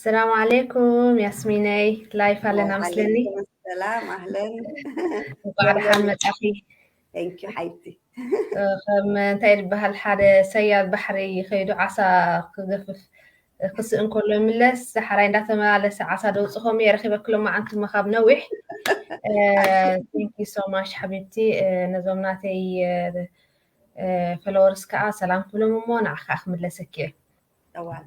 السلام عليكم ياسميني لايف علينا مسلني وعليكم السلام أهلا وقاعد حال متأخي ثانك يو حياتي خم انتي بهالحادة سياد بحري خيدو عسى قفف قصة كله ملس حراين داتا مالس عسى دوصهم يرخي كلهم مع أنتم مخاب نوح thank you so much حبيبتي نزومناتي فلورس كا سلام كلهم مون أخ ملسكي طبعا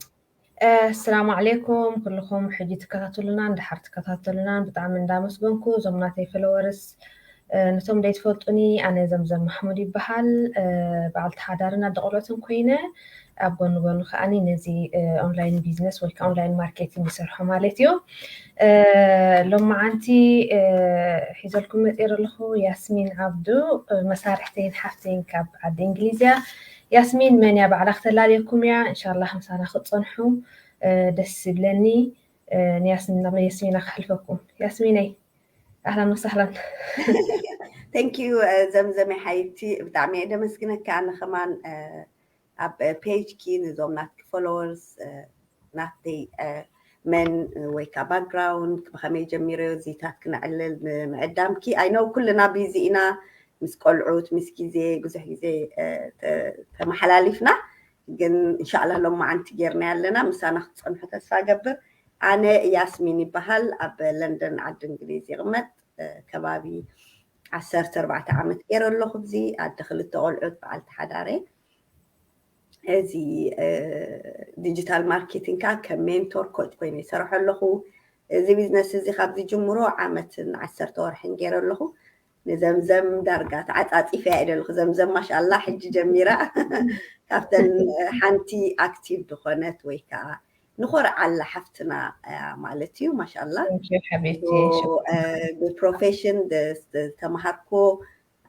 السلام عليكم كلكم حجي تكታተሉና እንዳሓር ትከታተሉና ብጣዕሚ እንዳመስገንኩ ዞምናተይ ፈለወርስ ነቶም ደይ ትፈልጡኒ ኣነ ዘምዘም ማሕሙድ ይበሃል በዓልቲ ሓዳርን ኣደቆሎትን ኮይነ ኣብ ጎኑ ጎኑ ከዓኒ ነዚ ኦንላይን ቢዝነስ ወይ ከዓ ኦንላይን ማርኬቲንግ ይሰርሖ ማለት እዩ ሎማዓንቲ ሒዘልኩም መፅር ኣለኹ ያስሚን ዓብዱ መሳርሕተይን ሓፍተይን ካብ ዓዲ እንግሊዝያ ياسمين من يا بعد اختلال عليكم يا إن شاء الله مسانا خد صنحو دس بلني ياسمين نبغى ياسمين أخلفكم ياسميني أهلا وسهلا ثانك يو زمزم حياتي بدعمي ده مسكينة كان كمان أب بيج كي نظام نات فولورز ناتي من ويكا باك جراوند بخمي جميرة زيتات كنا علل معدام كي I know كلنا بيزينا مس قلعوت مس كيزي جزح كيزي تمحلاليفنا جن إن شاء الله لما عن تجرنا لنا مسانا خصنا حتى ساقبر أنا ياسميني بهال أب لندن عد إنجليزي غمت كبابي 14 عامت إيرو اللي خبزي أدخل التقلعوت بعد حداري زي ديجيتال ماركتينج كمنتور كنت كويني صراحة له زي بيزنس زي خبزي جمهور عامت 10 ور حنجيرو له نزمزم درجات عطاطي فاعل زمزم ما شاء الله حج جميرة كافتن حنتي اكتيف دخونت ويكا نخور على حفتنا مالتي ما شاء الله حبيبتي بالبروفيشن تمهركو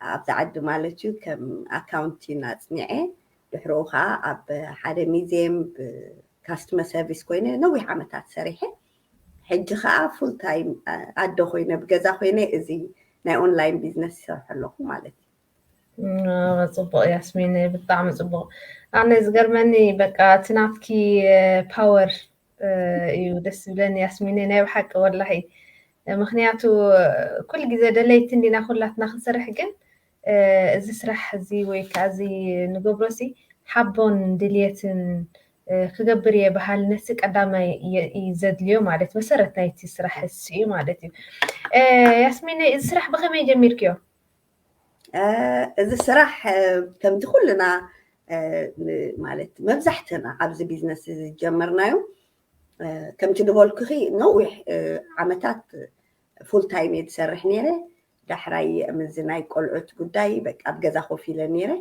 ابتعد مالتي كم اكاونتي نصنعي دحروخا اب حدا ميزيم كاستمر سيرفيس كوينه نوي عامتات سريحه حج خا فول تايم ادو خوينه بجزا خوينه ازي ናይ ኦንላይን ቢዝነስ ይሰርሕ ኣለኹ ማለት እዩ ፅቡቅ ያስሚን ብጣዕሚ ፅቡቅ ኣነ ዝገርመኒ በቃ ትናትኪ ፓወር እዩ ደስ ዝብለኒ ያስሚን ናይ ብሓቂ ወላሂ ምክንያቱ ኩሉ ግዜ ደለይቲ እንዲና ኩላትና ክንሰርሕ ግን እዚ ስራሕ እዚ ወይ ከዓ እዚ ንገብሮሲ ሓቦን ድልየትን ክገብር እየ ባህል ነሲ ቀዳማይ ዘድልዮ ማለት መሰረት ናይቲ ስራሕ እሱ እዩ ማለት እዩ ያስሚን እዚ ስራሕ ብኸመይ ጀሚርክዮ እዚ ስራሕ ከምቲ ኩልና ማለት መብዛሕትና ኣብዚ ቢዝነስ ጀመርናዮ ከምቲ ንበልኩኺ ነዊሕ ዓመታት ፉል ታይም እየ ዝሰርሕ ነይረ ዳሕራይ ምዝ ናይ ቆልዑት ጉዳይ በቃ ኣብ ገዛ ኮፍ ኢለ ነይረ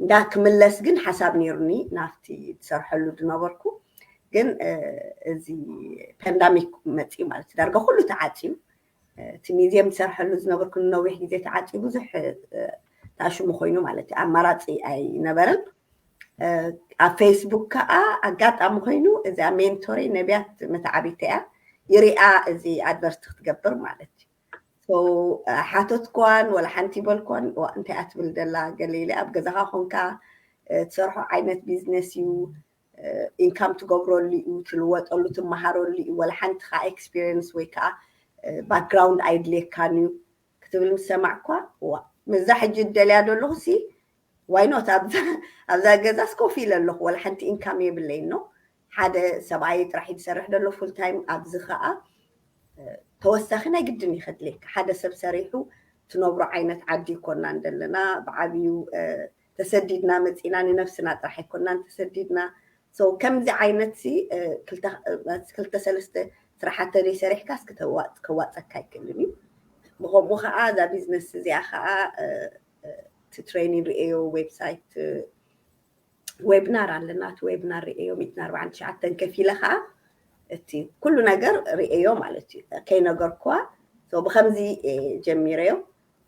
እንዳክምለስ ግን ሓሳብ ነይሩኒ ናፍቲ ዝሰርሐሉ ዝነበርኩ ግን እዚ ፓንዳሚክ መፅኡ ማለት ዳርጋ ኩሉ ተዓፅዩ እቲ ሚዝየም ዝሰርሐሉ ዝነበርኩ ነዊሕ ግዜ ተዓፅዩ ብዙሕ ታሽሙ ኮይኑ ማለት እዩ ኣማራፂ ኣይነበረን ኣብ ፌስቡክ ከዓ ኣጋጣሚ ኮይኑ እዛ ሜንቶሪ ነቢያት መትዓቢት እያ ይሪኣ እዚ ኣድቨርት ክትገብር ማለት እዩ ሓቶት ኮን ወላ ሓንቲ በልኮን እንታይ ኣትብል ደላ ገሊለ ኣብ ገዛኻ ኮንካ ትሰርሖ ዓይነት ቢዝነስ እዩ ኢንካም ትገብረሉ እዩ ትልወጠሉ ትመሃረሉ እዩ ወላ ሓንቲ ካ ኤክስፒሪየንስ ወይ ከዓ ባክግራውንድ ኣይድልየካን እዩ ክትብል ምስ ሰማዕኳ ምዛ ሕጂ ደልያ ደለኹ ሲ ዋይ ኖት ኣብዛ ገዛስ ኮፍ ኢለ ኣለኹ ወላ ሓንቲ ኢንካም የብለይን ኖ ሓደ ሰብኣይ ጥራሕ ዝሰርሕ ደሎ ፉል ታይም ኣብዚ ከዓ ተወሳኺ ናይ ግድን ይኸድለካ ሓደ ሰብ ሰሪሑ ትነብሮ ዓይነት ዓዲ ይኮናን ዘለና ብዓብዩ ተሰዲድና መፂና ንነፍስና ጥራሕ ይኮናን ተሰዲድና ከምዚ ዓይነት ሲ ክልተ ሰለስተ ስራሕተ ደይ ሰሪሕካስ ክተዋፀካ ይክእልን እዩ ብከምኡ ከዓ እዛ ቢዝነስ እዚኣ ከዓ እቲ ትሬኒንግ ርአዮ ዌብሳይት ዌብናር ኣለና እቲ ዌብናር ርአዮ 149 ከፊለ ከዓ እቲ ኩሉ ነገር ርአዮ ማለት እዩ ከይነገርኳ ብከምዚ ጀሚረዮ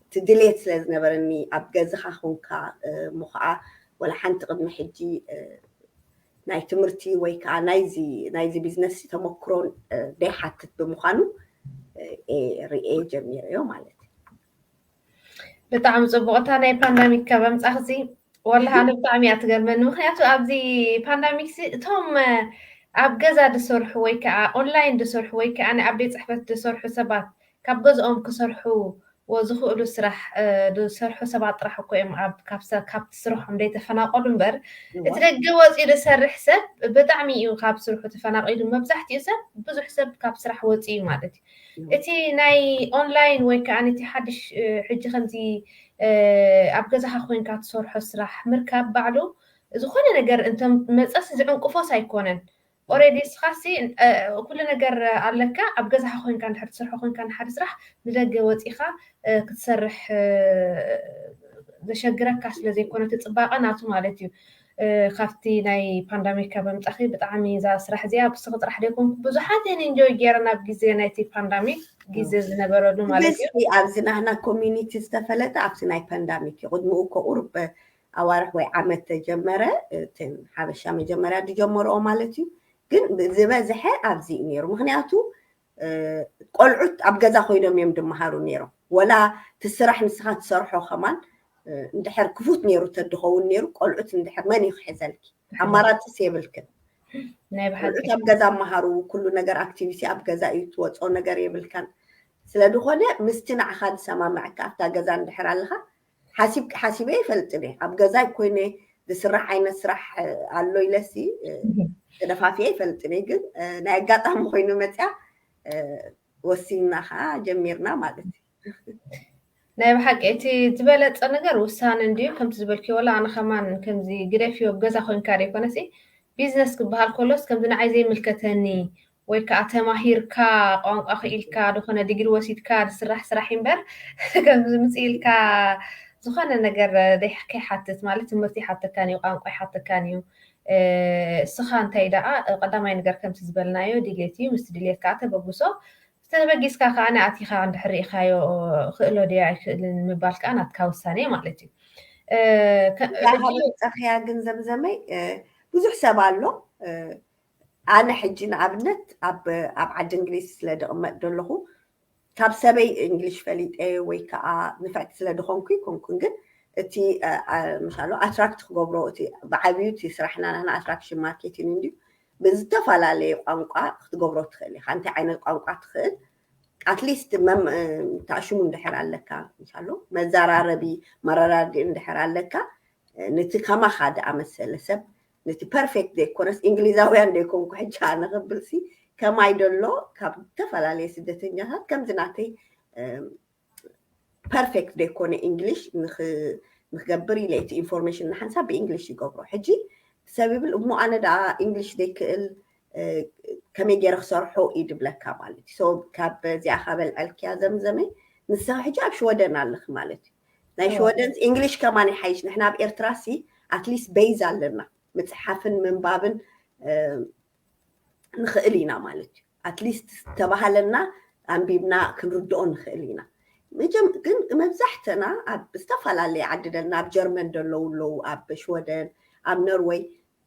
እቲ ድሌት ስለ ዝነበረኒ ኣብ ገዝኻ ኮንካ እሞ ከዓ ወላ ሓንቲ ቅድሚ ሕጂ ናይ ትምህርቲ ወይ ከዓ ናይዚ ቢዝነስ ተመክሮን ደይሓትት ብምዃኑ ርአ ጀሚረዮ ማለት እዩ ብጣዕሚ ፅቡቕታ ናይ ፓንዳሚክ ካብ ምምፃእ ወላሂ ኣነ ብጣዕሚ እያ ትገርመኒ ምክንያቱ ኣብዚ ፓንዳሚክ እቶም ኣብ ገዛ ድሰርሑ ወይ ከዓ ኦንላይን ድሰርሑ ወይ ከዓ ናይ ኣብ ቤት ፅሕፈት ድሰርሑ ሰባት ካብ ገዝኦም ክሰርሑ ወዝኽእሉ ስራሕ ድሰርሑ ሰባት ጥራሕ እኮ እዮም ካብቲ ስርሖም ዘይተፈናቀሉ እምበር እቲ ደገ ወፂኡ ዝሰርሕ ሰብ ብጣዕሚ እዩ ካብ ስርሑ ተፈናቂሉ መብዛሕትኡ ሰብ ብዙሕ ሰብ ካብ ስራሕ ወፂኡ ማለት እዩ እቲ ናይ ኦንላይን ወይ ከዓ ነቲ ሓድሽ ሕጂ ከምዚ ኣብ ገዛኻ ኮይንካ ትሰርሖ ስራሕ ምርካብ ባዕሉ ዝኾነ ነገር እንቶም መፀስ ዝዕንቅፎስ ኣይኮነን ኦሬዲ ስኻሲ ኩሉ ነገር ኣለካ ኣብ ገዛኻ ኮይንካ እንድሕር ትሰርሖ ኮይንካ ንሓደ ስራሕ ንደገ ወፂኻ ክትሰርሕ ዘሸግረካ ስለ ዘይኮነ እቲ ፅባቐ ናቱ ማለት እዩ ካብቲ ናይ ፓንዳሚክ በምጣኺ ብጣዕሚ እዛ ስራሕ እዚኣ ብስኺ ጥራሕ ደይኮንኩ ብዙሓት እየን ኢንጆይ ገይረና ብግዜ ናይቲ ፓንዳሚክ ግዜ ዝነበረሉ ማለት እዩ ኣብዚ ናህና ኮሚኒቲ ዝተፈለጠ ኣብቲ ናይ ፓንዳሚክ እዩ ቅድሚኡ ከቁርብ ኣዋርሕ ወይ ዓመት ተጀመረ ሓበሻ መጀመርያ ዝጀመርኦ ማለት እዩ ግን ዝበዝሐ ኣብዚ እዩ ነይሩ ምክንያቱ ቆልዑት ኣብ ገዛ ኮይኖም እዮም ድመሃሩ ነይሮም ወላ ትስራሕ ንስኻ ትሰርሖ ከማን እንድሕር ክፉት ነይሩ ተድኸውን ነይሩ ቆልዑት እንድሕር መን ይክሕዘልኪ ኣማራፅስ የብልክን ናይ ቆልዑት ኣብ ገዛ መሃሩ ኩሉ ነገር ኣክቲቪቲ ኣብ ገዛ እዩ ትወፅኦ ነገር የብልካን ስለድኾነ ምስቲ ንዓኻ ዝሰማምዕካ ኣብታ ገዛ እንድሕር ኣለኻ ሓሲበ ይፈልጥኒ ኣብ ገዛ ኮይነ ዝስራሕ ዓይነት ስራሕ ኣሎ ኢለሲ ተደፋፊያ ይፈልጥኒ ግን ናይ ኣጋጣሚ ኮይኑ መፅያ ወሲና ከዓ ጀሚርና ማለት እዩ ናይ ብሓቂ እቲ ዝበለፀ ነገር ውሳነ እንድዩ ከምቲ ዝበልክዮ ወላ ኣነ ከማን ከምዚ ግደፍዮ ገዛ ኮይንካ ደይኮነሲ ቢዝነስ ክበሃል ከሎስ ከምዚ ንዓይ ዘይምልከተኒ ወይ ከዓ ተማሂርካ ቋንቋ ክኢልካ ዝኾነ ዲግሪ ወሲድካ ዝስራሕ ስራሕ እምበር ከምዚ ምፅኢልካ ዝኾነ ነገር ከይሓትት ማለት ትምህርቲ ይሓተካን እዩ ቋንቋ ይሓተካን እዩ እስኻ እንታይ ደኣ ቀዳማይ ነገር ከምቲ ዝበልናዮ ድሌት እዩ ምስ ድሌት ከዓ ተበግሶ ተበጊስካ ከዓ ንኣቲኻ እንድሕር ሪኢኻዮ ክእሎ ድያ ኣይክእልን ምባል ከዓ ናትካ ውሳነ ማለት እዩ ፀኽያ ግን ዘምዘመይ ብዙሕ ሰብ ኣሎ ኣነ ሕጂ ንኣብነት ኣብ ዓዲ እንግሊዝ ስለ ድቕመጥ ዘለኹ ካብ ሰበይ እንግሊሽ ፈሊጠ ወይ ከዓ ንፍዕቲ ስለ ድኾንኩ ይኮንኩን ግን እቲ ምሳሉ ኣትራክት ክገብሮ እቲ ብዓብዩ እቲ ስራሕና ናህና ኣትራክሽን ማርኬቲንግ እንድዩ ብዝተፈላለየ ቋንቋ ክትገብሮ ትኽእል ኢኻ እንታይ ዓይነት ቋንቋ ትኽእል ኣትሊስት ተኣሽሙ እንድሕር ኣለካ ምሳሉ መዘራረቢ መረዳድኢ እንድሕር ኣለካ ነቲ ከማኻ ድኣመሰለ ሰብ ነቲ ፐርፌክት ዘይኮነስ እንግሊዛውያን ደይኮንኩ ሕጂ ኣነ ክብልሲ ከማይ ደሎ ካብ ዝተፈላለየ ስደተኛታት ከምዚ ናተይ ፐርፌክት ደይኮነ እንግሊሽ ንክገብር ኢለ እቲ ኢንፎርሜሽን ንሓንሳብ ብእንግሊሽ ይገብሮ ሕጂ ሰብ ይብል እሞ ኣነ ዳ እንግሊሽ ዘይክእል ከመይ ገይረ ክሰርሖ ይድብለካ ማለት እዩ ካብ እዚኣ በልዐልክያ ዘምዘመይ ንስኻ ሕጂ ኣብ ሽወደን ኣለኽ ማለት እዩ ናይ ሽወደን እንግሊሽ ከማን ይሓይሽ ንሕና ኣብ ኤርትራሲ ኣትሊስት ቤይዝ ኣለና ምፅሓፍን ምንባብን ንኽእል ኢና ማለት እዩ ኣትሊስት ተባሃለና ኣንቢብና ክንርድኦ ንኽእል ኢና ግን መብዛሕትና ኣብ ዝተፈላለየ ዓዲ ደልና ኣብ ጀርመን ደለዉ ኣለዉ ኣብ ሽወደን ኣብ ኖርዌይ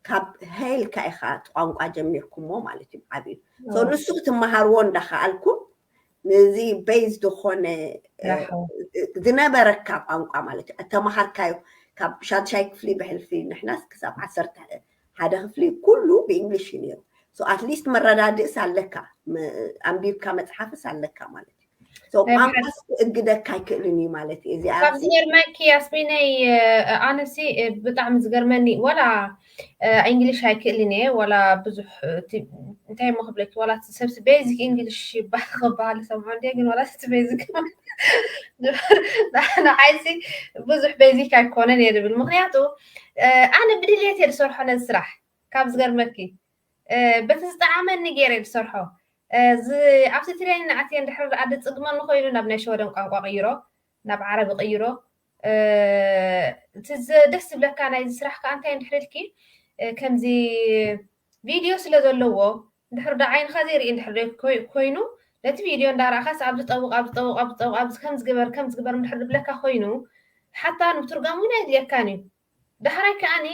ካብ ሃይልካ ኢኻ ቋንቋ ጀሚርኩሞ ማለት እዩ ዓብዩ ንሱ ክትመሃርዎ እንዳኸኣልኩም ነዚ ቤዝ ዝኾነ ዝነበረካ ቋንቋ ማለት እዩ ተመሃርካዮ ካብ ሻድሻይ ክፍሊ ብሕልፊ ንሕናስ ክሳብ 11 ክፍሊ ኩሉ ብእንግሊሽ እዩ ነይሩ ኣትሊስት መረዳድእስ ኣለካ ኣንቢብካ መፅሓፍስ ኣለካ ማለት እዩ ቋንቋስ እግደካ ኣይክእልን እዩ ማለት እዩ እዚኣ ካብ ዝገርመኪ ያስሚነይ ኣነሲ ብጣዕሚ ዝገርመኒ ወላ እንግሊሽ ኣይክእልን እየ ወላ ብዙሕ እንታይ ሞ ክብለኪ ወላ ሰብሲ ቤዚክ እንግሊሽ ክበሃል ሰምዖ እንድየ ግን ወላ እቲ ቤዚክ ንዓይሲ ብዙሕ ቤዚክ ኣይኮነን እየ ዝብል ምክንያቱ ኣነ ብድልየት እየ ዝሰርሖ ነዚ ስራሕ ካብ ዝገርመኪ በቲ ዝጠዓመኒ ገይረ ዝሰርሖ ኣብቲ ትሬኒንግ ኣትየ እንድሕር ኣደ ፅግመኒ ኮይኑ ናብ ናይ ሸወደን ቋንቋ ቅይሮ ናብ ዓረቢ ቅይሮ እቲ ደስ ዝብለካ ናይዚ ስራሕ ከዓ እንታይ እንድሕርልኪ ከምዚ ቪድዮ ስለ ዘለዎ እንድሕር ዳ ዓይንኻ ዘይርኢ እንድሕር ኮይኑ ነቲ ቪድዮ እንዳረኣኻስ ኣብ ዝጠውቕ ከም ዝግበር እንድሕር ዝብለካ ኮይኑ ሓታ ንትርጓም እውን ኣይድልየካን እዩ ዳሕራይ ከዓኒ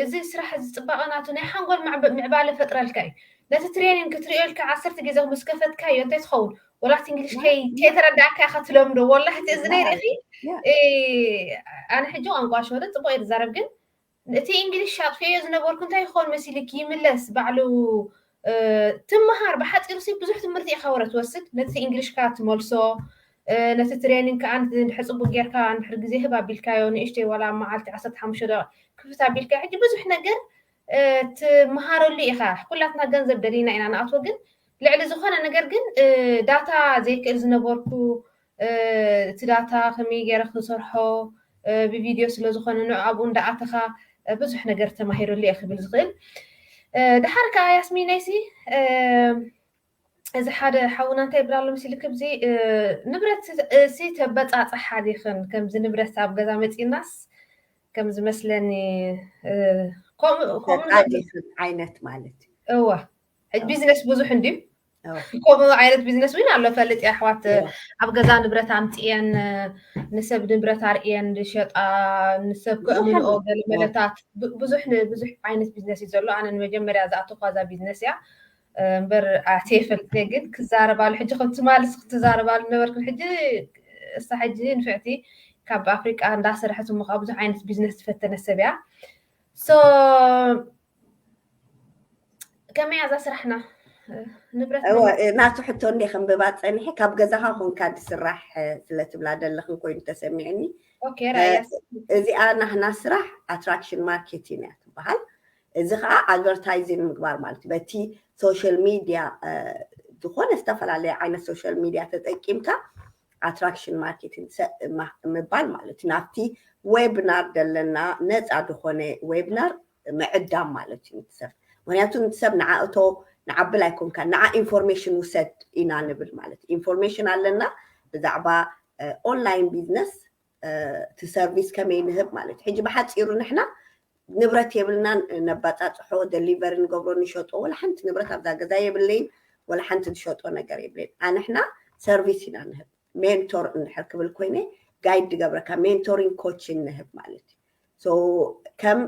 እዚ ስራሕ እዚ ፅባቐ ናቱ ናይ ሓንጎል ምዕባለ ፈጥረልካ እዩ ነቲ ትሬኒንግ ክትሪኦልካ 10 ግዜ ምስ ከፈትካዮ እንታይ ትኸውን ወላት እንግሊሽ ከይተረዳእካ ኢኻ ትለምዶ ወላሂ እቲ እዚ ናይ ርኢኺ ኣነ ሕጂ ቋንቋ ሸወደ ፅቡቅ እየ ዝዛረብ ግን نتي إنجليش شاط فيه زنبور كنت هيخون مسيلك يملس بعلو تمهار بحات إرسي بزح تمرتي خورة توسد نتي إنجليش كات مولسو نتي ترينين كان نحس أبو جير كان نحرق زي هبا بالكايو نيشتي ولا معالتي عصت حمشة كيف تابي الكاي حجي بزح نجر تمهارو اللي إخاه كلاتنا جنزب دلينا إن أنا أتوقن لعل زخانة نجر جن داتا زي كإرز نبوركو تداتا خمي جير خسرحو بفيديو سلو زخانة نوع دعاتها ብዙሕ ነገር ተማሂሩሉ እየ ክብል ዝኽእል ድሓር ከዓ ያስሚን ነይሲ እዚ ሓደ ሓውና እንታይ ይብላ ኣሎ መሲልክ ብዚ ንብረት እሲ ተበፃፅሓ ዲኽን ከምዚ ንብረት ኣብ ገዛ መፂናስ ከም ዝመስለኒ ከምኡ ዓይነት ማለት እዋ ቢዝነስ ብዙሕ እንድዩ ከምኡ ዓይነት ቢዝነስ እውን ኣሎ ፈልጥ እያ ኣሕዋት ኣብ ገዛ ንብረት ኣምፅአን ንሰብ ንብረት ኣርእየን ዝሸጣ ንሰብ ክእምንኦ ገለ መለታት ብዙሕ ዓይነት ቢዝነስ እዩ ዘሎ ኣነ ንመጀመርያ ዝኣተኳ እዛ ቢዝነስ እያ እምበር ኣተይፈልጥ ግን ክዛረባሉ ሕጂ ከምቲ ማልስ ክትዛረባሉ ነበርክን ሕጂ እሳ ሕጂ ንፍዕቲ ካብ ኣፍሪቃ እንዳሰርሐት እሞ ከዓ ብዙሕ ዓይነት ቢዝነስ ዝፈተነ ሰብ እያ ሶ ከመይ እዛ ስራሕና ንብረት ናቱ ሕቶ እንደ ከንብባ ፀኒሐ ካብ ገዛኻ ኮንካ ዝስራሕ ስለትብላ ዘለኽን ኮይኑ ተሰሚዕኒ እዚኣ ናህና ስራሕ ኣትራክሽን ማርኬቲንግ እያ ትበሃል እዚ ከዓ ኣድቨርታይዚንግ ምግባር ማለት እዩ በቲ ሶሻል ሚድያ ዝኾነ ዝተፈላለየ ዓይነት ሶሻል ሚድያ ተጠቂምካ ኣትራክሽን ማርኬቲንግ ምባል ማለት እዩ ናብቲ ዌብናር ዘለና ነፃ ዝኾነ ዌብናር ምዕዳም ማለት እዩ ንትሰብ ምክንያቱ ንትሰብ ንዓእቶ ንዓብል ኣይኮንካ ንዓ ኢንፎርሜሽን ውሰድ ኢና ንብል ማለት ኢንፎርሜሽን ኣለና ብዛዕባ ኦንላይን ቢዝነስ እቲ ሰርቪስ ከመይ ንህብ ማለት ሕጂ ብሓፂሩ ንሕና ንብረት የብልናን ነባፃፅሖ ደሊቨሪ ንገብሮ ንሸጦ ወላ ሓንቲ ንብረት ኣብዛ ገዛ የብለይን ወላ ሓንቲ ዝሸጦ ነገር የብለይን ኣንሕና ሰርቪስ ኢና ንህብ ሜንቶር እንድሕር ክብል ኮይነ ጋይድ ዝገብረካ ሜንቶሪንግ ኮችን ንህብ ማለት እዩ ሶ ከም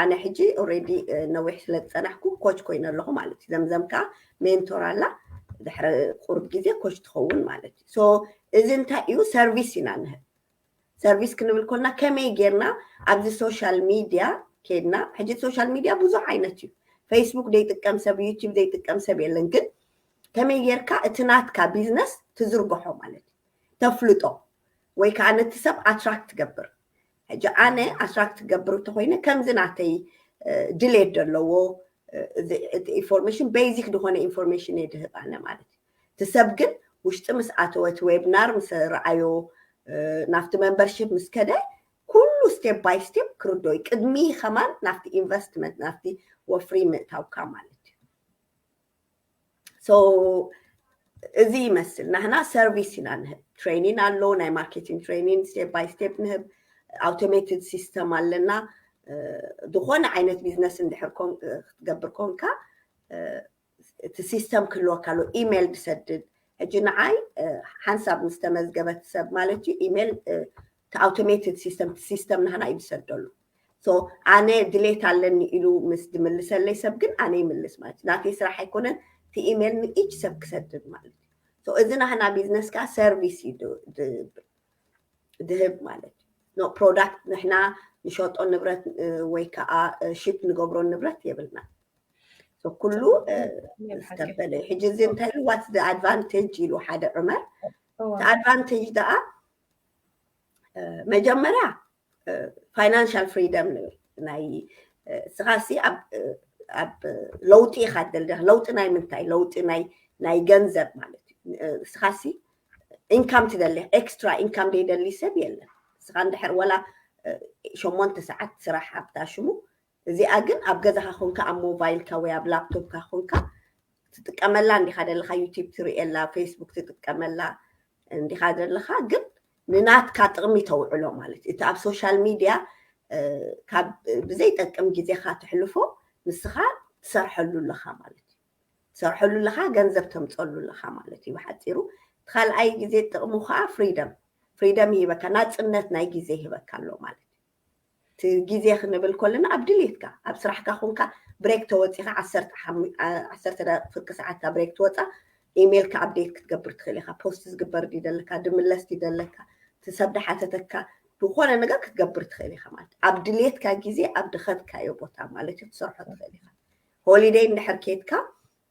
ኣነ ሕጂ ኦልሬዲ ነዊሕ ስለ ዝፀናሕኩ ኮች ኮይነ ኣለኹ ማለት እዩ ዘምዘም ከዓ ሜንቶር ኣላ ድሕሪ ቁርብ ግዜ ኮች ትኸውን ማለት እዩ ሶ እዚ እንታይ እዩ ሰርቪስ ኢና ንህብ ሰርቪስ ክንብል ኮልና ከመይ ጌርና ኣብዚ ሶሻል ሚድያ ኬድና ሕጂ ሶሻል ሚድያ ብዙሕ ዓይነት እዩ ፌስቡክ ዘይጥቀም ሰብ ዩቲዩብ ዘይጥቀም ሰብ የለን ግን ከመይ ጌርካ እቲ ናትካ ቢዝነስ ትዝርግሖ ማለት እዩ ተፍልጦ ወይ ከዓ ነቲ ሰብ ኣትራክት ትገብር ሕጂ ኣነ ኣትራክት ትገብር እንተኮይነ ከምዚ ናተይ ድሌት ዘለዎ ኢንፎርሜሽን ቤዚክ ዝኾነ ኢንፎርሜሽን እየ ድህብ ኣነ ማለት እዩ እቲ ሰብ ግን ውሽጢ ምስ ኣተወት ዌብናር ምስ ረኣዮ ናፍቲ ሜምበርሺፕ ምስ ከደ ኩሉ ስቴፕ ባይ ስቴፕ ክርዶ ቅድሚ ኸማን ናፍቲ ኢንቨስትመንት ናፍቲ ወፍሪ ምእታውካ ማለት እዩ ሶ እዚ ይመስል ናህና ሰርቪስ ኢና ንህብ ትሬኒንግ ኣሎ ናይ ማርኬቲንግ ትሬኒንግ ስቴፕ ባይ ስቴፕ ንህብ ኣውቶሜትድ ሲስተም ኣለና ዝኾነ ዓይነት ቢዝነስ እንድሕር ክትገብር ኮንካ እቲ ሲስተም ክህልወካ ኣሎ ኢሜይል ብሰድድ ሕጂ ንዓይ ሓንሳብ ምስ ተመዝገበት ሰብ ማለት እዩ ኢሜይል ኣውቶሜትድ ሲስተም ናህና እዩ ዝሰደሉ ሶ ኣነ ድሌት ኣለኒ ኢሉ ምስ ድምልሰለይ ሰብ ግን ኣነ ይምልስ ማለት እዩ ናተይ ስራሕ ኣይኮነን እቲ ኢሜይል ንኢች ሰብ ክሰድድ ማለት እዩ ሶ እዚ ናህና ቢዝነስ ከዓ ሰርቪስ እዩ ድህብ ማለት እዩ ኖ ፕሮዳክት ንሕና ንሸጦ ንብረት ወይ ከዓ ሽፕ ንገብሮ ንብረት የብልና ኩሉ ዝተበለ ሕጂ እዚ እንታይ ኢሉ ዋትስ ዘ ኣድቫንቴጅ ኢሉ ሓደ ዑመር እቲ ኣድቫንቴጅ ደኣ መጀመርያ ፋይናንሻል ፍሪደም ንብል ናይ ስኻሲ ኣብ ለውጢ ኢኻ ትደሊ ለውጢ ናይ ምንታይ ለውጢ ናይ ገንዘብ ማለት እዩ ስኻሲ ኢንካም ትደሊ ኤክስትራ ኢንካም ደይደሊ ሰብ የለን ስኻ እንድሕር ወላ 8 ሰዓት ስራሕ ኣብታ ሽሙ እዚኣ ግን ኣብ ገዛኻ ኮንካ ኣብ ሞባይልካ ወይ ኣብ ላፕቶፕካ ኮንካ ትጥቀመላ እንዲኻ ደለኻ ዩቲዩብ ትሪእየላ ፌስቡክ ትጥቀመላ እንዲኻ ደለኻ ግን ንናትካ ጥቕሚ ተውዕሎ ማለት እዩ እቲ ኣብ ሶሻል ሚድያ ካብ ብዘይጠቅም ግዜኻ ትሕልፎ ንስኻ ትሰርሐሉ ኣለኻ ማለት እዩ ትሰርሐሉ ኣለኻ ገንዘብ ተምፀሉ ኣለኻ ማለት እዩ ብሓፂሩ ካልኣይ ግዜ ጥቕሙ ከዓ ፍሪደም ይሂበካ ናፅነት ናይ ግዜ ይሂበካ ኣሎ ማለት እዩ እቲ ግዜ ክንብል ከለና ኣብ ድሌትካ ኣብ ስራሕካ ኮንካ ብሬክ ተወፂኻ 10 ፍርቂ ሰዓትካ ብሬክ ትወፃ ኢሜይልካ ኣፕዴት ክትገብር ትኽእል ኢኻ ፖስት ዝግበር ድደለካ ድምለስ ድደለካ እቲ ሰብ ዳሓተተካ بخونه ነገር ክትገብር ትኽእል ኢኻ ማለት ኣብ ድሌትካ ግዜ ኣብ ድኸትካዮ ቦታ ማለት እዩ ትሰርሖ ትኽእል ኢኻ ሆሊዴይ እንድሕር ኬድካ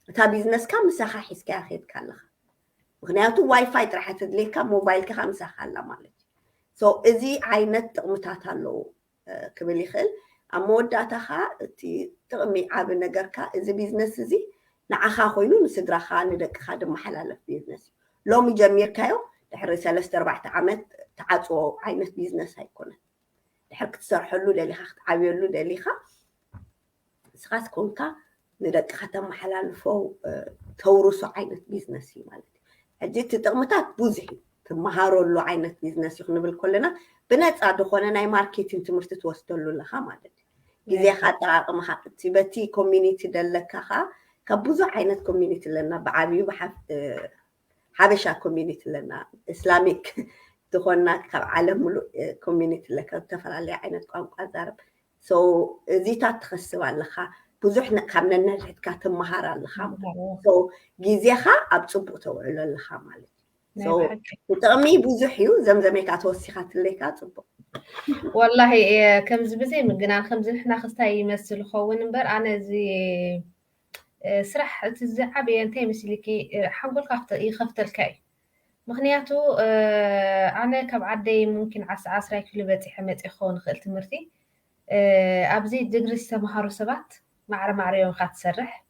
እታ ቢዝነስካ ምሳኻ ሒዝካያ ኬድካ ኣለኻ ምክንያቱ ዋይፋይ ጥራሕ ተድልየካ ሞባይልካ ምሳኻ ኣላ ማለት እዩ ሶ እዚ ዓይነት ጥቕምታት ኣለዎ ክብል ይኽእል ኣብ መወዳእታ ኸ እቲ ጥቕሚ ዓብ ነገርካ እዚ ቢዝነስ እዚ ንዓኻ ኮይኑ ንስድራኻ ንደቅኻ ድመሓላለፍ ቢዝነስ እዩ ሎሚ ጀሚርካዮ ድሕሪ 3-4 ዓመት ተዓፅዎ ዓይነት ቢዝነስ ኣይኮነን ድሕሪ ክትሰርሐሉ ደሊኻ ክትዓብየሉ ደሊኻ ንስኻስ ኮንካ ንደቅኻ ተመሓላልፎ ተውርሶ ዓይነት ቢዝነስ እዩ ማለት እዩ ሕጂ እቲ ጥቕምታት ብዙሕ እዩ ትመሃረሉ ዓይነት ቢዝነስ እዩ ክንብል ከለና ብነፃ ድኾነ ናይ ማርኬቲንግ ትምህርቲ ትወስደሉ ኣለኻ ማለት እዩ ግዜኻ ኣጠቓቕምኻ እቲ በቲ ኮሚኒቲ ደለካ ኸ ካብ ብዙሕ ዓይነት ኮሚኒቲ ኣለና ብዓብዩ ሓበሻ ኮሚኒቲ ኣለና እስላሚክ ዝኾንና ካብ ዓለም ሙሉእ ኮሚኒቲ ኣለካ ዝተፈላለዩ ዓይነት ቋንቋ ዛረብ ሶ እዚታት ትኸስብ ኣለኻ ብዙሕ ካብ ነንሕድሕድካ ትመሃር ኣለኻ ሶ ግዜኻ ኣብ ፅቡቅ ተውዕሎ ኣለኻ ማለት እዩ ጥቕሚ ብዙሕ እዩ ዘምዘመይካ ተወሲኻ ትለይካ ፅቡቅ والله كم زبزي مجنان كم زحنا خستاي يمثل خون بر أنا زي سرح تزعب ينتهي مثلكي حول يخفت الكاي مخنياتو أنا كبعدي ممكن عسرة كل بيتي حمت إخوان خلت مرتي أبزي دقرس سمهارو سبات معريون خات سرح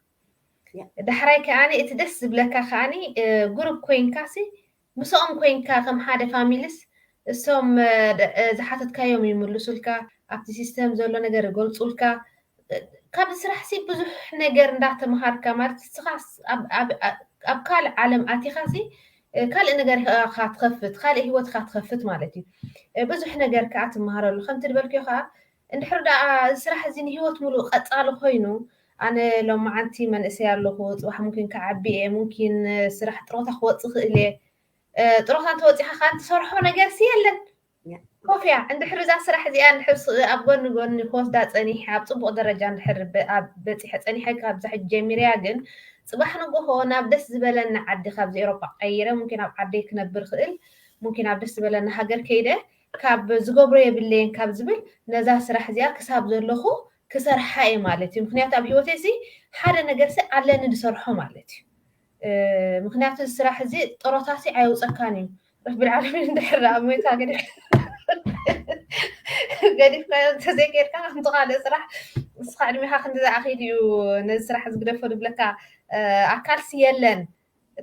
دحراي كأني اتدس بلكا خاني جروب كوين كاسي مسوم كوين كا كم حدا فاميلس السوم زحاتت كايوم يملسولك أبتي سيستم زولو نجار يقولسولك كاب سرح سي بزح نجار ندعت مهار كمارت سخاس أب كال عالم أتيخاسي كال نجار خات خفت خال هو خات خفت مالتي بزح نجار كعت مهار لو خمت بالك يخا نحر دا سرح زين هو تملو قطالو خوينو أنا لو ما عندي من أسير له واحد ممكن كعبي ممكن سرح تروح تخوض إليه تروح أنت وتيها خان تصرحوا نجار سيلن كوفيا عند حرزة سرح زي أنا حس أبغى نقول نخوض دات أني حاب طبق درجة عند حرب بتي حت أني حاجة بزح الجميرة جن صباح نقول هو نبدأ زبالة نعدي خبز أوروبا غيره ممكن أعدي كنبر خيل ممكن أبدأ زبالة نهجر كيده كاب زجوبري باللين كاب زبل نزاه سرح زي كساب زلخو كسر حي مالتي مخنيات أبي وتسي حدا نجرس على ندسرحه مالتي مخنيات السرح زي طرطاسي عاوز أكاني رب العالمين دحر أميتها قد قد تذكر كان طغى السرح صح على مها خند أخيدي ونسرح زقدر فود بلكا أكل سيلن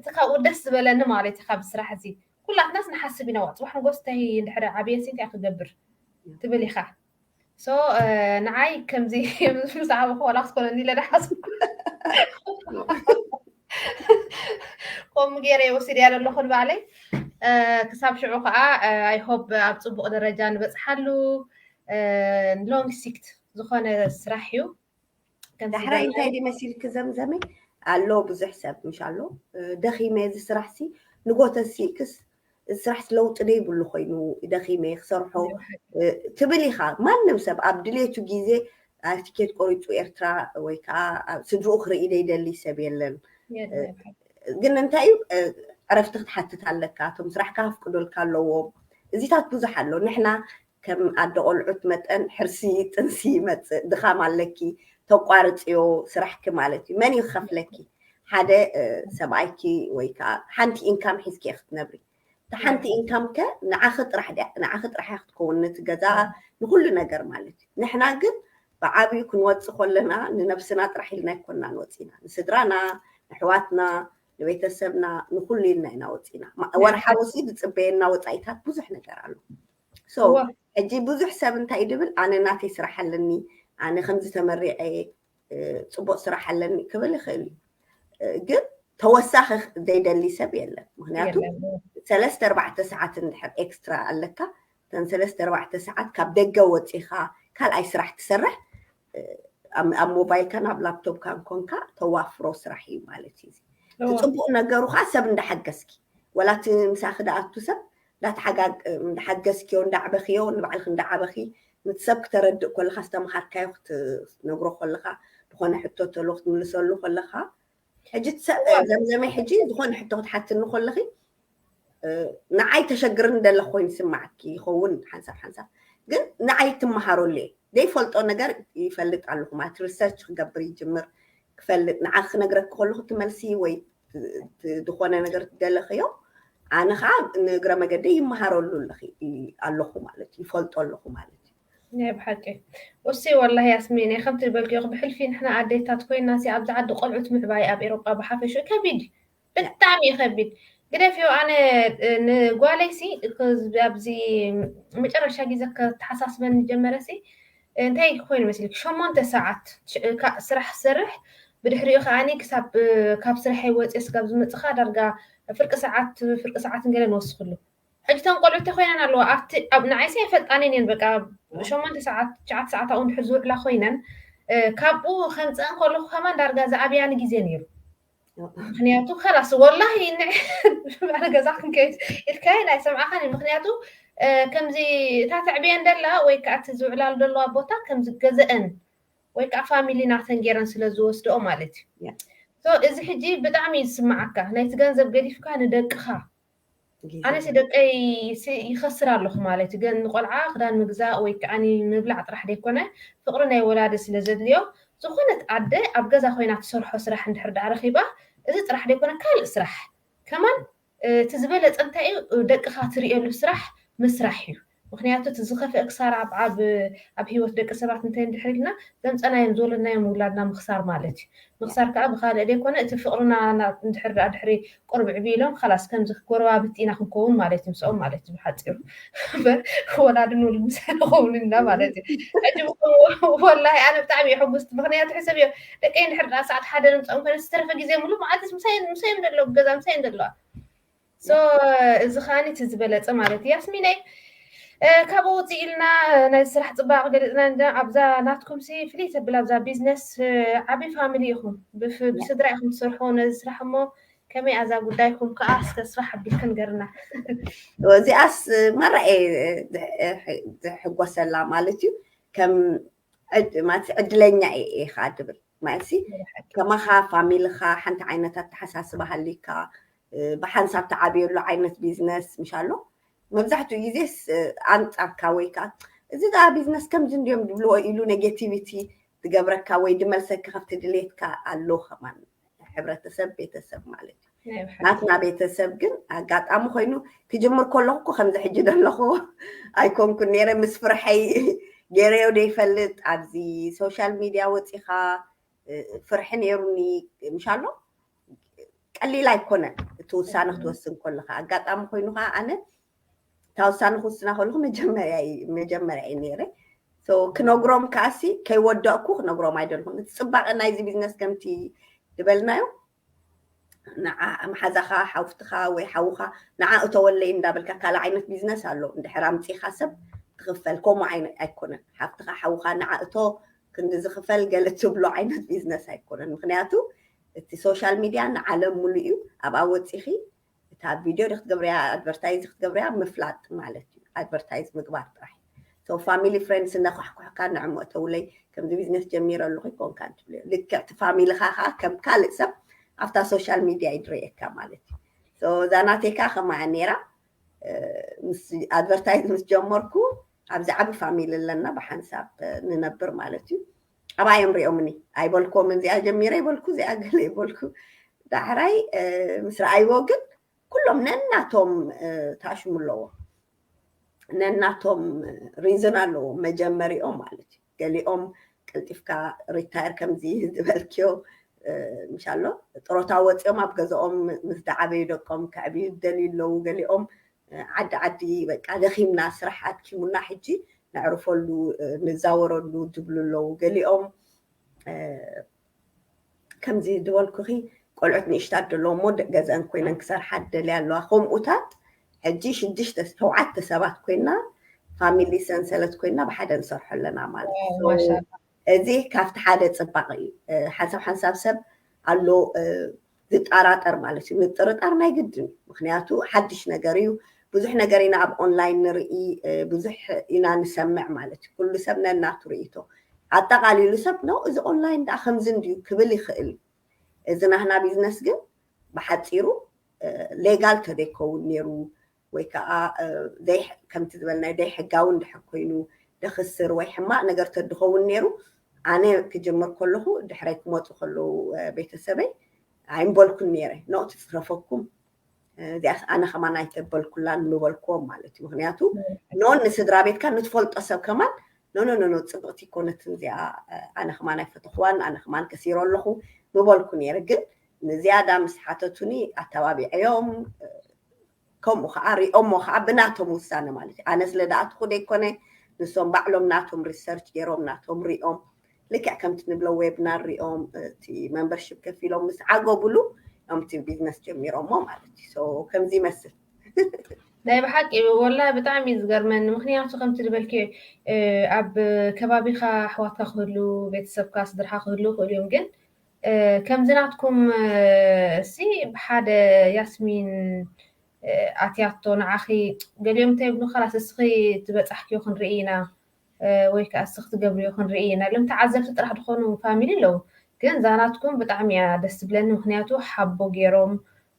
تخا ودس بلنا مالتي خاب السرح زي كل الناس نحسبنا وقت وإحنا قصتي دحر عبيه سنتي أخذ دبر تبلي خا سو نعاي كم زي مش عارفة هو لاخذ كنا نيلا نحاسب قوم جيري وسيريال اللي خد بالي كساب شعوقة I hope أبصبق درجة نبصحلو long سيكت زخانة سرحيو دحرا انتي دي مسير كزمزمي علو بزح سب مش علو دخي ميز سرحسي نقوت السيكس سرحت لو تريب اللي خوينو دخي مي خسرحو تبلي خا ما نمسب أبدليتو جيزي تكيت قريتو إرترا ويكا سدرو أخرى إيدي دلي سبيلن قلنا انتايو عرفت حتى تعلقاتهم سرح كاف كدول كالو زيتات بزح له نحنا كم أدقول عتمة أن حرسي تنسيمة دخام عليكي توقارتيو سرح كمالتي من يخاف لكي حدا سبعيكي ويكا حنتي إنكام حسكي أخت نبري تحنتي إنكام كا نعاخد راح تكون نتجزاء نقول نجر مالتي نحنا قد بعابي يكون واتسخ لنا لنفسنا طرح لنا كنا نوتينا نسدرانا نحواتنا لبيتسبنا نقول لنا نوتينا ورحا وسيد تصبينا وطايتات بزح نجر له سو أجي بزح حساب انتي دبل أنا ناتي سرح لني أنا خمسة تمري أي صبوا سرح لني كبل خلي قد توسخ ديدا اللي سبيلا مهناتو 3-4 ساعات نحر إكسترا علىك تن 3-4 ساعات كابدك جوت إخا كال أي سرح تسرح أم موبايل كان أب لابتوب كان كونكا توافرو سرحي مالتي تصبوا نجارو حسب ند حجسكي ولا تمساخ دعات تسب لا تحجج ند حجسكي وند عبخيو ونبعلخ ند عبخي نتسبك ترد كل خاصة محركة وقت نجرو خلقة بخون حتى تلوخت ملسلو خلقة حجت زمزمي حجي بخون حتى حتى نخلقي ንዓይ ተሸግርን ደለ ኮይኑ ይስማዓኪ ይኸውን ሓንሳብ ግን ንዓይ ትመሃሩለ ዘይፈልጦ ነገር ይፈልጥ ኣለኹ ማለት ሪሰርች ክገብር ይጅምር ክፈልጥ ንዓይ ክነግረክ ከለኹ ትመልሲ ወይ ዝኾነ ነገር ትደለኽዮ ኣነ ከዓ ንእግረ መገዲ ይመሃረሉ ኣለኹ ማለት ይፈልጦ ኣለኹ ማለት نعم حقي وسي والله ياسمين خمت البلكي بحلفي نحنا عديتات كوينا سي أبز عد قلعت معباي أب إيروبا بحافشو كبيد بالتعمي خبيد قد فيو أنا نقواليسي أبزي مجرد شاقي زكا تحساس من جمرسي انتهي كوين مثلك شو ما انت ساعات سرح بدحريو خاني كاب سرحي وات اسكاب زمتخا درجة فرق ساعات نقل نوصخلو حجتان قلعت خوينا نالو أب نعيسي فلطانين بقى شو ما انت ساعات أون حزور لا خوينا كابو خمسان كله كمان درجة زعبيان جيزينيرو مخنياتو خلاص والله أنا جزاكم كيس الكائن يسمع خاني مخنياتو كم زي تاتعبين دلا ويكات زعلال دلا بوتا كم زي جزءن ويكا فاميلي نعتن جيران سلزوس دو مالتي سو إذا حجي بدعمي يسمعك نايت جنزب قديف كان دقخا أنا سيدك أي يخسر الله مالتي جن قلعة خدان مجزاء ويكاني مبلع طرح ديكونه فقرنا ولاد سلزد اليوم سخونة عدة أبجز أخوينا تصرح وسرح عند حرد عرخيبة إذا طرح ديكونه كال سرح كمان تزبلت أنت دق خاطر يقول سرح مسرحي مخنياتو تزخف أكثر عب هيوت دق سبعة نتين دحرينا زمت أنا ينزول لنا يوم ولادنا مخسار مالتي مخسار كأب خالد ديكونه تفقرنا عند حرد أدحري قرب عبيلهم خلاص كم زخ قربا بتينا خنكون مالتي مسؤول مالتي بحاتيو هو نادن والمسان قولنا مالتي والله أنا بتعبي حبست مخنيات حسابي لكن حرد ساعات حدا نتقوم كنا استرفق زي ملو ما عادش مسين دلو بجزا مسين دلو سو زخاني تزبلت مالتي ياسميني كابو تيلنا نسرح طباق قلنا عبزا ناتكم سي فليت بلابزا بيزنس عبي فاميليهم بصدرائكم تسرحون نسرحمو كمي أزا قدايكم كأس كسرح بيكن قرنا وزي أس مرة حقوة سلام مالتي كم ما أدلني خادبر ماشي كما خا فاميلي خا حنت عينتها تحساس بهالليكا بحنساب تعابير له عينة بيزنس مشالو مبزحتو يزيس أنت كاويكا إذا ده بيزنس كم زنديوم دبلو إلو نيجاتيفيتي تجبرك كاوي دملسك خفت دليت كاللوخة من حبرة تسب بيتسب مالك ناتنا بيتسب جن قات أمو خينو تجمر كله كو خمسة حجد اللخو أيكون كنيرة مسفرحي جريو دي فلت عبزي سوشيال ميديا وتيخا فرحين يروني مشالو قال لي لا يكون توسانه توسن كلها قات أمو خينو أنا تاوسان خصنا خلهم مجمرة نيرة so كنوغرام كاسي كي وداكو كنوغرام عيدلهم تصبح أنا إذا بيزنس كمتي دبلنايو نع محزخا حوفتخا ويحوخا نع أتولي إن دبل كلا عينة بيزنس هلو إن حرامتي حسب تغفل كوم عين أيكون حوفتخا حوخا نع أتو كنت زغفل قالت تبلو عينة بيزنس أيكون مخنياتو السوشيال ميديا نعلم مليو أبعوت إخي تاب فيديو رخت قبريا أدفرتايز رخت قبريا مفلات مالتي أدفرتايز مقبار راح سو فاميلي فريندز إنه حكوا نعم وتولي كم دي بيزنس جميرة اللي يكون كانت لك فاميلي خا كم كالي سب أفتح سوشيال ميديا يدري كمالتي سو زاناتي كا مع نيرة أدفرتايز مس جمركو أبزع أبي فاميلي لنا بحنساب ننبر مالتي أبا يمري أمني أي بولكو من زي جميرة يبولكو زي أقل يبولكو دحراي مسر أي وقت كلهم نناتهم تاشم اللوا نناتهم ريزونالو مجمري مالتي قال لي قلتفكا ريتاير كم زي دبلكيو إن شاء الله طروتاوت يوم أبغزهم مزدعبي دكم كعبي دليل لو قال لي عدي بقى دخيمنا سرحات كيمنا حجي نعرفوا له نزاوروا له دبلو لو قال لي كم زي دول كوري قلعتني اشتاد له مود جزان كوينا نكسر حد اللي قال له أخوم أوتات حجيش الدش توعدت سبات كوينا فاميلي سنسلت كوينا بحدا نصرح لنا مال ما شاء الله زي كافت حدا تصبقي حسب سب قال له تطارطر مالتي نطرطر ما يقدم مخنياتو حدش نجريو بزح نجرينا اب اونلاين نرئي بزح إنا نسمع مالتي كل سبنا الناتو رئيتو عطاقالي لسب نو إذا أونلاين دا خمزن ديو كبلي خيل إذا نحنا بيزنس جن بحتصيرو ሌጋል ተደይከውን ነይሩ ወይ ከዓ ደይ ከምቲ ዝበልና ደይ ሕጋዊ እንድሕር ኮይኑ ደኽስር ወይ ሕማቅ ነገር ተድኸውን ነይሩ ኣነ ክጅምር ከለኹ ድሕረይ ክመፁ ከለዉ ቤተሰበይ ኣይምበልኩን ነይረ ኖ ትፅረፈኩም እዚኣስ ኣነ ከማን ኣይተበልኩላን ምበልክዎም ማለት እዩ ምክንያቱ ኖ ንስድራ ቤትካ ንትፈልጦ ሰብ ከማን ኖ ፅብቕቲ ኮነትን እዚኣ ኣነ ከማን ኣይፈተኽዋን ኣነ ከማን ከሲሮ ኣለኹ ምበልኩ ነይረ ግን ንዝያዳ ምስ ሓተቱኒ ኣተባቢዐዮም ከምኡ ከዓ ሪኦሞ ከዓ ብናቶም ውሳነ ማለት እዩ ኣነ ስለ ደኣትኩ ደይኮነ ንሶም ባዕሎም ናቶም ሪሰርች ገይሮም ናቶም ሪኦም ልክዕ ከምቲ ንብሎ ዌብናር ሪኦም እቲ ሜምበርሽፕ ከፍ ኢሎም ምስ ዓገቡሉ ዮም እቲ ቢዝነስ ጀሚሮሞ ማለት እዩ ሶ ከምዚ ይመስል ናይ ብሓቂ ወላሂ ብጣዕሚ ዝገርመኒ ምክንያቱ ከምቲ ዝበልኪ ኣብ ከባቢኻ ኣሕዋትካ ክህሉ ቤተሰብካ ስድራካ ክህሉ ክእሉ እዮም ግን ከምዚ ናትኩም እሲ ብሓደ ያስሚን ኣትያቶ ንዓኺ ገሊኦም እንታይ ይብሉ خلاص እስኺ ትበፃሕክዮ ክንርኢ ኢና ወይ ከዓ እስኺ ትገብርዮ ክንርኢ ኢና ሎም ተዓዘብቲ ጥራሕ ድኾኑ ፋሚሊ ኣለዉ ግን ዛናትኩም ብጣዕሚ እያ ደስ ትብለኒ ምክንያቱ ሓቦ ገይሮም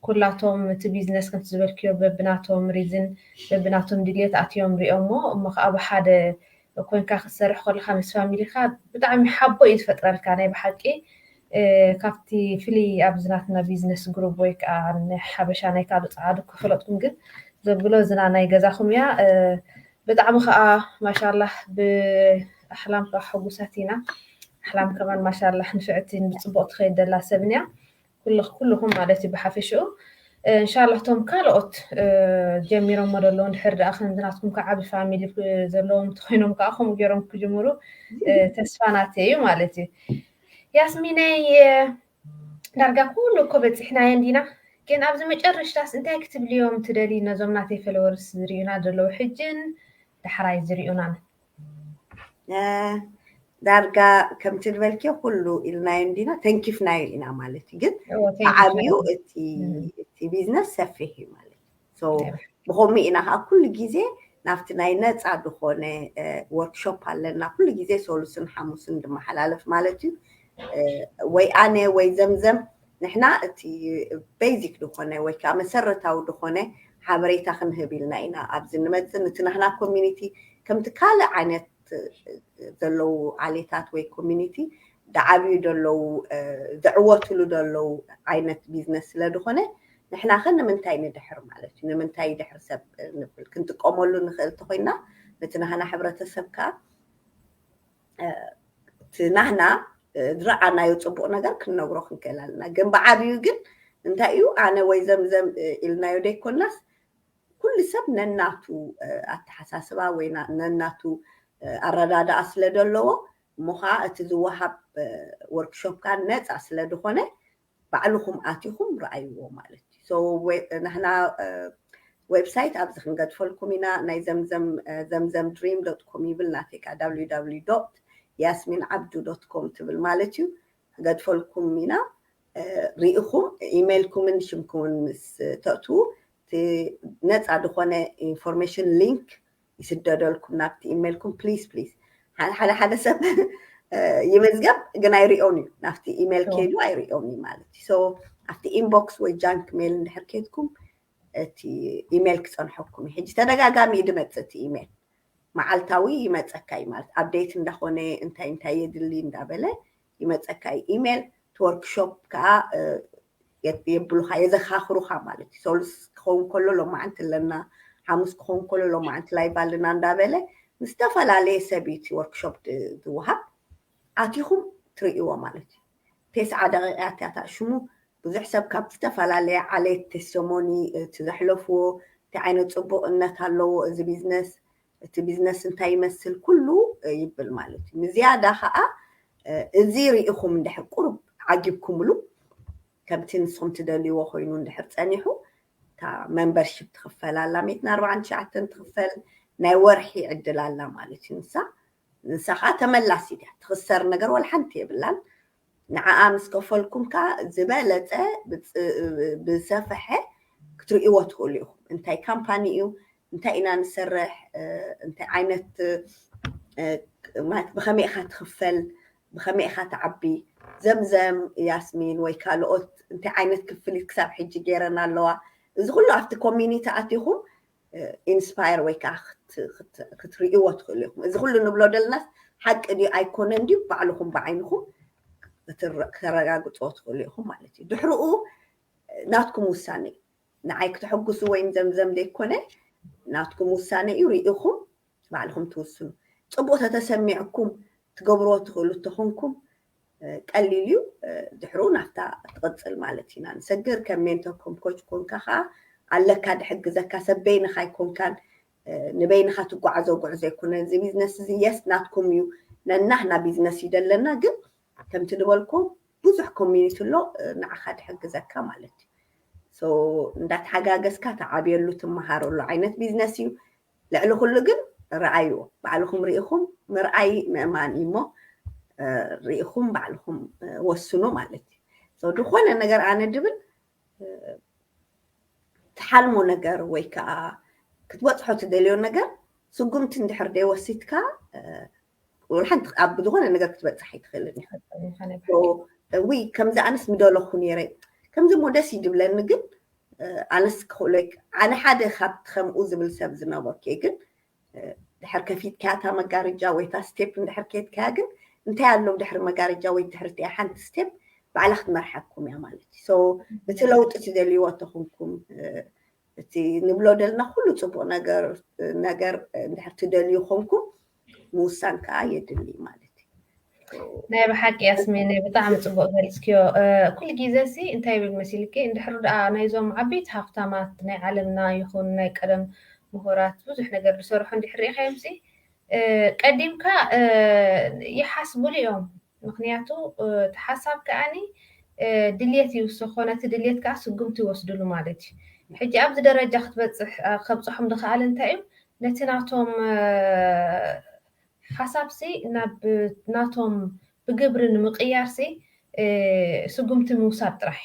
ኩላቶም እቲ ቢዝነስ ከምቲ ዝበልክዮ በብናቶም ሪዝን በብናቶም ድልየት ኣትዮም ሪኦሞ እሞ ከዓ ብሓደ ኮንካ ክትሰርሕ ከለካ ምስ ፋሚሊካ ብጣዕሚ ሓቦ እዩ ዝፈጥረልካ ናይ ብሓቂ ካብቲ ፍልይ ኣብ ዝናትና ቢዝነስ ግሩፕ ወይ ከዓ ሓበሻ ናይ ካልእ ፃዓዱ ክፍለጥኩም ግን ዘብሎ ዝና ናይ ገዛኹም እያ ብጣዕሚ ከዓ ማሻላህ ብኣሕላምካ ሕጉሳት ኢና ኣሕላም ከማን ማሻላህ ንፍዕትን ብፅቡቅ ትኸይድ ዘላ ሰብ እያ ኩልኩም ማለት እዩ ብሓፈሽኡ እንሻላ ቶም ካልኦት ጀሚሮሞ ዘለዉ እንድሕር ደኣ ክንዝናትኩም ከዓ ብፋሚሊ ዘለዎም ትኮይኖም ከዓ ከምኡ ገይሮም ክጅምሩ ተስፋ ናተይ እዩ ማለት እዩ ያስሚነይ ዳርጋ ኩሉ እኮ በፂሕናየን ዲና ግን ኣብዚ መጨረሽታስ እንታይ ክትብልዮም ትደሊ ነዞም ናተይ ፈለወርስ ዝርዩና ዘለዉ ሕጅን ዳሕራይ ዝርዩናን ዳርጋ ከምቲ ዝበልክዮ ኩሉ ኢልናዮ ዲና ተንኪፍናዮ ኢና ማለት እዩ ግን ዓብዩ እቲ ቢዝነስ ሰፊሕ እዩ ማለት እዩ ብከምኡ ኢና ከዓ ኩሉ ግዜ ናብቲ ናይ ነፃ ዝኾነ ወርክሾፕ ኣለና ኩሉ ግዜ ሰሉስን ሓሙስን ድመሓላለፍ ማለት እዩ ወይ ኣነ ወይ ዘምዘም ንሕና እቲ ቤዚክ ድኾነ ወይ ከዓ መሰረታዊ ድኾነ ሓበሬታ ክንህብ ኢልና ኢና ኣብዚ ንመፅእ ነቲ ናህና ኮሚኒቲ ከምቲ ካልእ ዓይነት ዘለዉ ዓሌታት ወይ ኮሚኒቲ ደዓብዩ ደለዉ ዝዕወትሉ ደለዉ ዓይነት ቢዝነስ ስለ ድኾነ ንሕና ኸ ንምንታይ ንድሕር ማለት እዩ ንምንታይ ድሕር ሰብ ንብል ክንጥቀመሉ ንኽእል እንተኮይና ነቲ ናህና ሕብረተሰብ ከዓ እቲ ናህና ዝረኣናዮ ፅቡቅ ነገር ክንነግሮ ክንክእል ኣለና ግን ብዓብዩ ግን እንታይ እዩ ኣነ ወይ ዘምዘም ኢልናዮ ደይኮናስ ኩሉ ሰብ ነናቱ ኣተሓሳስባ ወይ ነናቱ ኣረዳድኣ ስለ ዘለዎ እሞ ከዓ እቲ ዝወሃብ ወርክሾፕ ከዓ ነፃ ስለ ድኾነ ባዕልኩም ኣትይኩም ረኣይዎ ማለት እዩ ሶ ንሕና ዌብሳይት ኣብዚ ክንገድፈልኩም ኢና ናይ ዘምዘም ድሪም ዶት ኮም ይብል ናተይ ከዓ www yasminabdu.com ትብል ማለት እዩ ገድፈልኩም ኢና ሪኢኹም ኢሜይልኩምን ሽምኩምን ምስ ተእትዉ ነፃ ድኾነ ኢንፎርሜሽን ሊንክ ይስደደልኩም ናብቲ ኢሜይልኩም ፕሊዝ ሓደ ሰብ ይመዝገብ ግን ኣይሪኦን እዩ ናብቲ ኢሜይል ከይዱ ኣይሪኦን እዩ ማለት እዩ ሶ ኣብቲ ኢንቦክስ ወይ ጃንክ ሜይል እንድሕር ከይድኩም እቲ ኢሜይል ክፀንሐኩም እዩ ሕጂ ተደጋጋሚ ድመፅእ እቲ ኢሜይል መዓልታዊ ይመፀካ እዩ ማለት ኣብዴት እንዳኾነ እንታይ የድሊ እንዳበለ ይመፀካ እዩ ኢሜይል ትወርክሾፕ ከዓ የብሉካ የዘኻኽሩካ ማለት እዩ ሰሉስ ክኸውን ከሎ ሎማዓንቲ ኣለና ሓሙስ ክኸውን ከሎ ሎማዓንቲ ላይቭ ኣለና እንዳበለ ምስተፈላለየ ሰብ እቲ ወርክሾፕ ዝወሃብ ኣትይኹም ትርእይዎ ማለት እዩ ቴስዓ ደቂቃት እያ ተኣሽሙ ብዙሕ ሰብ ካብ ዝተፈላለየ ዓሌት ቴስቲሞኒ እቲ ዘሕለፍዎ እቲ ዓይነት ፅቡቅነት ኣለዎ እዚ ቢዝነስ እቲ ቢዝነስ እንታይ ይመስል ኩሉ ይብል ማለት እዩ ንዝያዳ ከዓ እዚ ርኢኹም እንድሕር ቁርብ ዓጊብኩምሉ ከምቲ ንስኹም ትደልይዎ ኮይኑ እንድሕር ፀኒሑ እታ ሜምበርሽፕ ትኽፈል ኣላ 149 ትኽፈል ናይ ወርሒ ዕድል ኣላ ማለት እዩ ንሳ ከዓ ተመላሲ እያ ትኽሰር ነገር ወላ ሓንቲ የብላን ንዓኣ ምስ ከፈልኩም ከዓ ዝበለፀ ብሰፍሐ ክትርእይዎ ትኽእሉ ኢኹም እንታይ ካምፓኒ እዩ እንታይ ኢና ንሰርሕ እንታይ ዓይነት ብኸመይ ኢኻ ትኽፈል ብኸመይ ኢኻ ትዓቢ ዘምዘም ያስሚን ወይ ካልኦት እንታይ ዓይነት ክፍሊት ክሳብ ሕጂ ገይረን ኣለዋ እዚ ኩሉ ኣብቲ ኮሚኒቲ ኣትይኹም ኢንስፓየር ወይ ከዓ ክትርእይዎ ትኽእሉ ኢኹም እዚ ኩሉ ንብሎ ደልናስ ሓቂ ድዩ ኣይኮነን ድዩ ባዕልኹም ብዓይንኹም ከተረጋግፅዎ ትኽእሉ ኢኹም ማለት እዩ ድሕሪኡ ናትኩም ውሳነ እዩ ንዓይ ክትሕግሱ ወይም ዘምዘም ዘይኮነ ናትኩም ውሳነ እዩ ርኢኹም ባዕልኹም ትውስኑ ፅቡቅ ተተሰሚዕኩም ትገብርዎ ትኽእሉ እተኾንኩም ቀሊል እዩ ድሕሪኡ ናፍታ ትቕፅል ማለት ኢና ንሰግር ከም ሜንቶር ከም ኮች ኮንካ ከዓ ኣለካ ድሕግዘካ ሰብ በይንኻ ይኮንካን ንበይንኻ ትጓዓዞ ጉዕዞ ኣይኮነን እዚ ቢዝነስ እዚ የስ ናትኩም እዩ ነናህና ቢዝነስ እዩ ደለና ግን ከምቲ ዝበልኩም ብዙሕ ኮሚኒቲ ኣሎ ንዓኻ ድሕግዘካ ማለት እዩ ሶ እንዳተሓጋገዝካ ተዓብየሉ ትመሃረሉ ዓይነት ቢዝነስ እዩ ልዕሊ ኩሉ ግን ረኣይዎ ባዕልኹም ርኢኹም ምርኣይ ምእማን እዩ እሞ ርኢኹም ባዕልኹም ወስኑ ማለት እዩ ሶ ድኾነ ነገር ኣነ ድብል ትሓልሞ ነገር ወይ ከዓ ክትበፅሖ ትደልዮ ነገር ስጉምቲ እንድሕር ደይወሲድካ ወልሓንቲ ኣብ ዝኾነ ነገር ክትበፅሕ ኣይትኽእልን ወይ ከምዚ ኣነስ ምደለኹ ነይረ ከምዚ ሞ ደስ ይድብለኒ ግን ኣነስ ክኽእለይ ኣነ ሓደ ካብቲ ከምኡ ዝብል ሰብ ዝነበርኩ ግን ድሕር ከፊትካ እታ መጋረጃ ወይ እታ ስቴፕ እንድሕር ከይድካ ግን እንታይ ኣለው ድሕሪ መጋረጃ ወይ ድሕሪ እቲኣ ሓንቲ ስቴፕ ባዕላ ክትመርሐኩም እያ ማለት እዩ ሶ እቲ ለውጢ ትደልይዎ ተኾንኩም እቲ ንብሎ ደልና ኩሉ ፅቡቅ ነገር እንድሕር ትደልዩ ኮንኩም ምውሳን ከዓ የድሊ ማለት እዩ ናይ ብሓቂ ያስሚን ብጣዕሚ ፅቡቅ ገልፅክዮ ኩሉ ግዜ ሲ እንታይ ብል መሲልከ እንድሕር ደኣ ናይዞም ዓበይቲ ሃፍታማት ናይ ዓለምና ይኹን ናይ ቀደም ምሁራት ብዙሕ ነገር ዝሰርሑ እንድሕር ሪኢኻዮም ሲ ቀዲምካ ይሓስቡሉ እዮም ምክንያቱ እቲ ሓሳብ ከዓኒ ድልየት ይውስኾ ነቲ ድልየት ከዓ ስጉምቲ ይወስድሉ ማለት እዩ ሕጂ ኣብዚ ደረጃ ክትበፅሕ ከብፅሖም ዝኽኣል እንታይ እዩ ነቲ ናቶም ሓሳብሲ ናብ ናቶም ብግብሪ ንምቕያር ሲ ስጉምቲ ምውሳድ ጥራሕ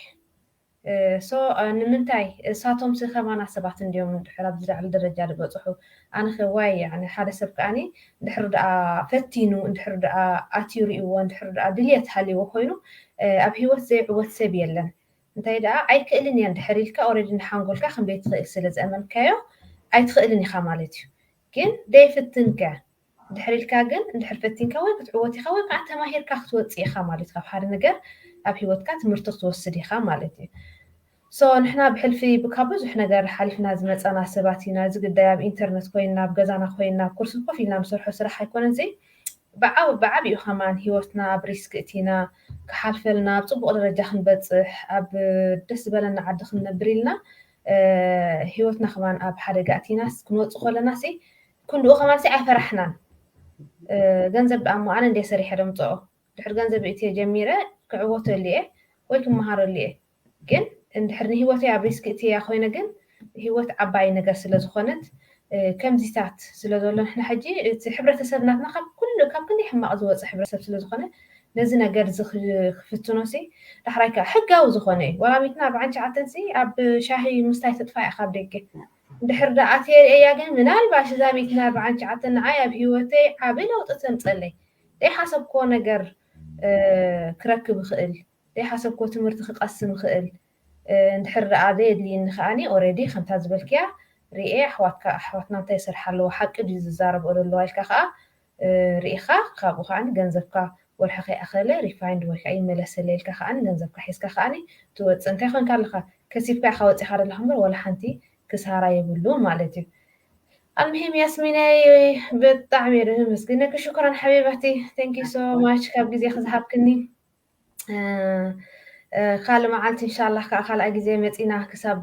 ሶ ንምንታይ እሳቶም ሲ ከማና ሰባት እንዲዮም ድሕር ኣብዚ ላዕሊ ደረጃ ዝበፅሑ ኣነ ኸ ዋይ ያኒ ሓደ ሰብ ከዓኒ እንድሕር ደኣ ፈቲኑ እንድሕር ደኣ ኣትዩ ርእይዎ እንድሕር ደኣ ድልየት ሃልይዎ ኮይኑ ኣብ ሂወት ዘይዕወት ሰብ የለን እንታይ ደኣ ኣይክእልን እያ እንድሕር ኢልካ ኦልሬዲ ንሓንጎልካ ክንበይ ትኽእል ስለ ዝኣመንካዮ ኣይትኽእልን ኢኻ ማለት እዩ ግን ደይፍትንከ ድሕር ኢልካ ግን እንድሕር ፈቲንካ ወይ ክትዕወት ኢኻ ወይ ከዓ ተማሂርካ ክትወፅእ ኢኻ ማለት ካብ ሓደ ነገር ኣብ ሂወትካ ትምህርቲ ክትወስድ ኢኻ ማለት እዩ ሶ ንሕና ብሕልፊ ብካብ ብዙሕ ነገር ሓሊፍና ዝመፀና ሰባት ኢና እዚ ግዳይ ኣብ ኢንተርነት ኮይና ኣብ ገዛና ኮይና ኩርሲ ኮፍ ኢልና ንሰርሖ ስራሕ ኣይኮነን ዘይ ብዓብኡ ኸማን ሂወትና ኣብ ሪስክ እቲና ክሓልፈልና ኣብ ፅቡቅ ደረጃ ክንበፅሕ ኣብ ደስ ዝበለና ዓዲ ክንነብር ኢልና ሂወትና ኸማን ኣብ ሓደጋ እቲናስ ክንወፅእ ከለና ሲ ክንድኡ ኸማን ሲ ኣይፈራሕናን ገንዘብ ደኣ እሞ ኣነ እንደ ሰሪሐ ደምፅኦ ድሕሪ ገንዘብ እትየ ጀሚረ ክዕወተሉ እየ ወይ ክመሃረሉ እየ ግን እንድሕር ንሂወተይ ኣብ ሪስክ እትያ ኮይነ ግን ሂወት ዓባይ ነገር ስለ ዝኾነት ከምዚታት ስለ ዘሎ ንሕና ሕጂ እቲ ሕብረተሰብናትና ካብ ክንደይ ሕማቕ ዝወፅእ ሕብረተሰብ ስለ ዝኾነ ነዚ ነገር ክፍትኖ ሲ ዳሕራይካ ሕጋዊ ዝኾነ እዩ ወላሚትና ብዓንቺ ዓተንሲ ኣብ ሻሂ ምስታይ ተጥፋእ ኢኻ ኣብ ደገ እንድሕር ደኣ ኣትየ እያ ግን ምናልባሽ እዛ ቤትና ብዓንቺ ዓተን ንዓይ ኣብ ሂወተይ ዓበይ ለውጢ ተምፀለይ ዘይሓሰብክዎ ነገር ክረክብ ይኽእል ዘይሓሰብክዎ ትምህርቲ ክቐስም ይኽእል እንድሕር ደኣ ዘየድልይኒ ከዓኒ ኦልሬዲ ከምታ ዝበልክያ ርኤ ኣሕዋትና እንታይ ይሰርሓ ኣለዎ ሓቂ ድዩ ዝዛረብኦ ዘለዋ ኢልካ ከዓ ርኢኻ ካብኡ ከዓኒ ገንዘብካ ወርሒ ከይኣኸለ ሪፋይንድ ወይ ከዓ ይመለሰለ ኢልካ ከዓኒ ገንዘብካ ሒዝካ ከዓኒ ትወፅእ እንታይ ኮንካ ኣለካ ከሲብካ ኢኻ ወፂኻ ዘለካ እምበር ወላ ሓንቲ ክሳራ የብሉ ማለት እዩ المهم ياسميناي بالطعمير مسكينك شكرا حبيبتي ثانك يو سو ماتش كاب جزي خزحبكني خالو معلت ان شاء الله خال اجزي متينا كسب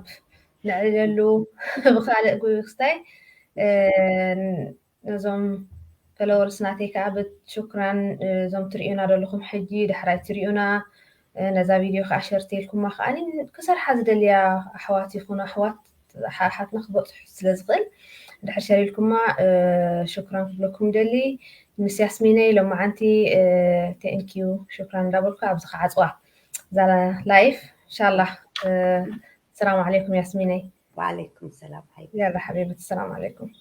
نعللو بخالق كويستاي نزوم فلورس ناتي كابت شكرا زوم تريونا دلكم حجي دحراي تريونا نزا فيديو خاشرتي لكم ما خاني كسر حد دليا احواتي خونا احوات حاتنا خبط سلازغل دحر شاريلكم شكرا لكم دلي مس ياسميني لما عنتي ثانك يو شكرا دبلك ابزخ عصوا زالا لايف ان شاء الله السلام عليكم ياسميني وعليكم السلام يلا حبيبتي السلام عليكم